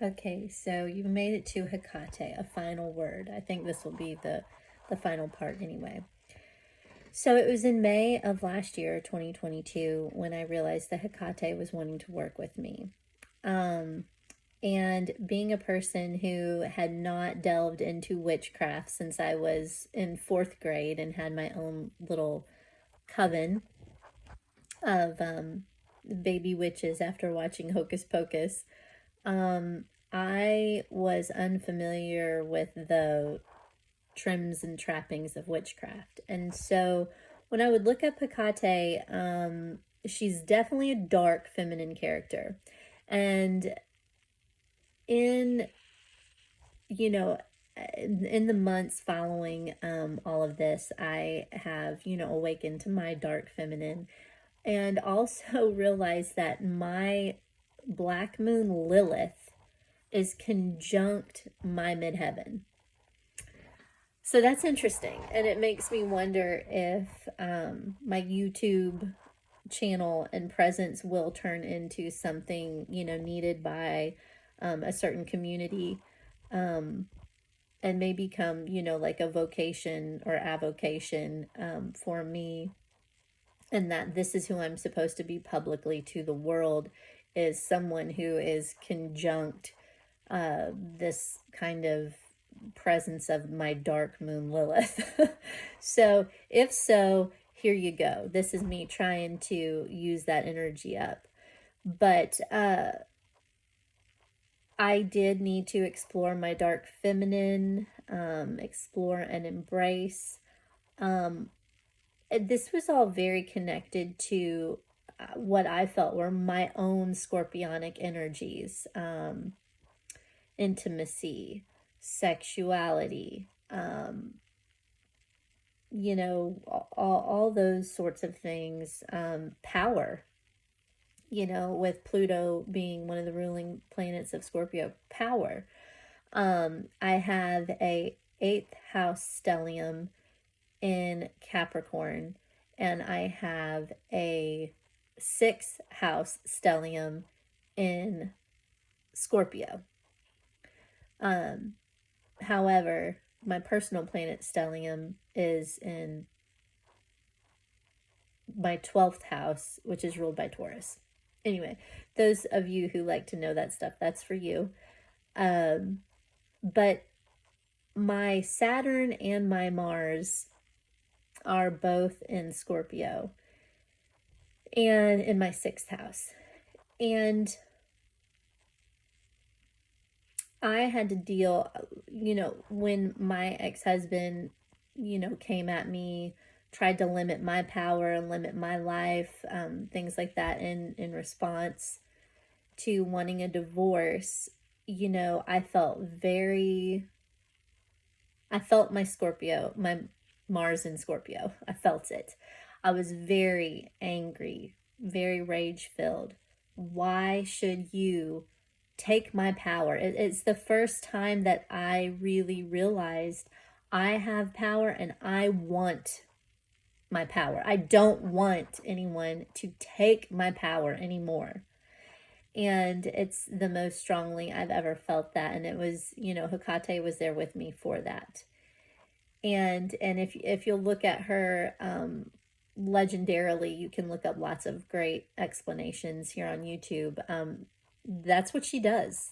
Okay, so you made it to Hekate, a final word. I think this will be the final part anyway. So it was in May of last year, 2022, when I realized that Hekate was wanting to work with me. Um, and being a person who had not delved into witchcraft since I was in fourth grade and had my own little coven of baby witches after watching Hocus Pocus, I was unfamiliar with the trims and trappings of witchcraft. And so when I would look up Hecate, she's definitely a dark feminine character. And in, you know, in the months following all of this, I have, awakened to my dark feminine and also realized that my Black Moon Lilith is conjunct my midheaven. So that's interesting. And it makes me wonder if my YouTube channel and presence will turn into something, needed by a certain community, and may become, like a vocation or avocation for me. And that this is who I'm supposed to be publicly to the world, is someone who is conjunct this kind of presence of my dark moon Lilith. So, if so, here you go. This is me trying to use that energy up. But I did need to explore my dark feminine, explore and embrace. This was all very connected to what I felt were my own scorpionic energies, intimacy, sexuality, all those sorts of things, power, with Pluto being one of the ruling planets of Scorpio, power. I have a eighth house stellium in Capricorn, and I have a sixth house stellium in Scorpio. However, my personal planet stellium is in my 12th house, which is ruled by Taurus. Anyway, those of you who like to know that stuff, that's for you. But my Saturn and my Mars are both in Scorpio and in my 6th house. And I had to deal, when my ex-husband, came at me, tried to limit my power and limit my life, things like that in response to wanting a divorce. I felt my Scorpio, my Mars in Scorpio. I felt it. I was very angry, very rage-filled. Why should you take my power? It's the first time that I really realized I have power and I want my power. I don't want anyone to take my power anymore. And it's the most strongly I've ever felt that. And it was, Hecate was there with me for that. And if you'll look at her, legendarily, you can look up lots of great explanations here on YouTube. That's what she does.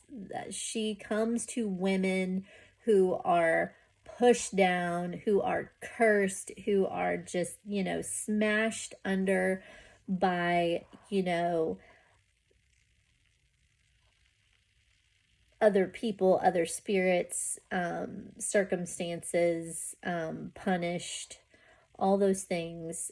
She comes to women who are pushed down, who are cursed, who are just, smashed under by, other people, other spirits, circumstances, punished, all those things.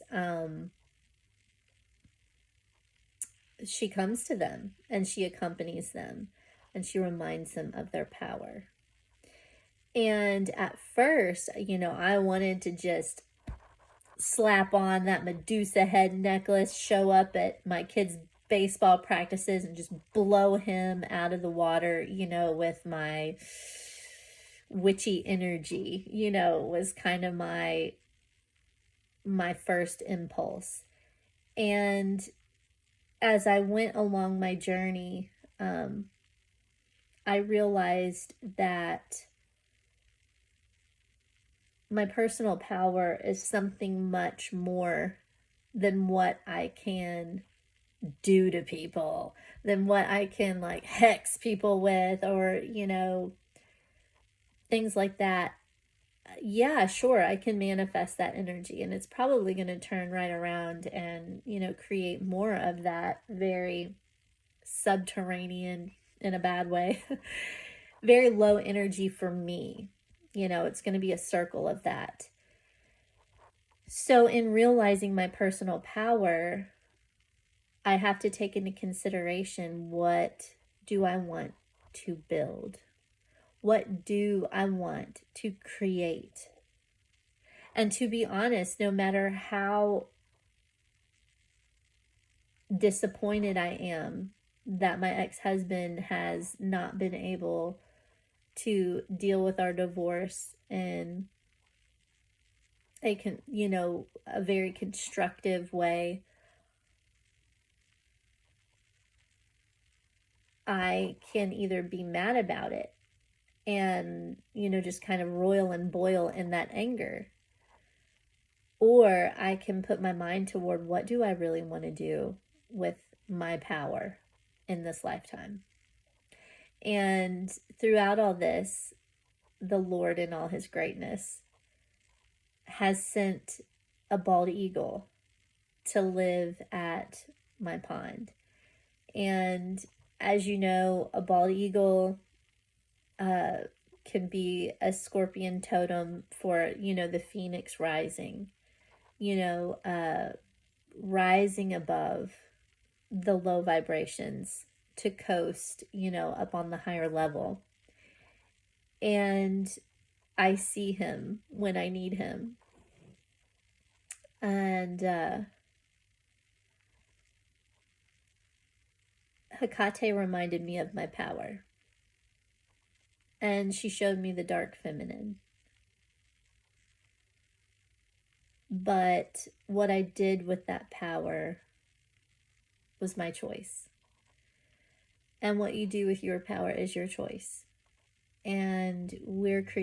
She comes to them and she accompanies them and she reminds them of their power. And at first, I wanted to just slap on that Medusa head necklace, show up at my kid's baseball practices and just blow him out of the water, with my witchy energy, was kind of my first impulse. And as I went along my journey, I realized that my personal power is something much more than what I can do to people, than what I can like hex people with, or, things like that. Yeah, sure, I can manifest that energy, and it's probably going to turn right around and, create more of that very subterranean, in a bad way, very low energy for me. It's going to be a circle of that. So, in realizing my personal power, I have to take into consideration, what do I want to build? What do I want to create? And to be honest, no matter how disappointed I am that my ex husband has not been able to deal with our divorce in a very constructive way, I can either be mad about it and, just kind of roil and boil in that anger, or I can put my mind toward, what do I really want to do with my power in this lifetime. And throughout all this, the Lord, in all his greatness, has sent a bald eagle to live at my pond. And as you know, a bald eagle can be a scorpion totem for, the phoenix rising, rising above the low vibrations to coast, up on the higher level. And I see him when I need him. And Hekate reminded me of my power. And she showed me the dark feminine. But what I did with that power was my choice. And what you do with your power is your choice. And we're creating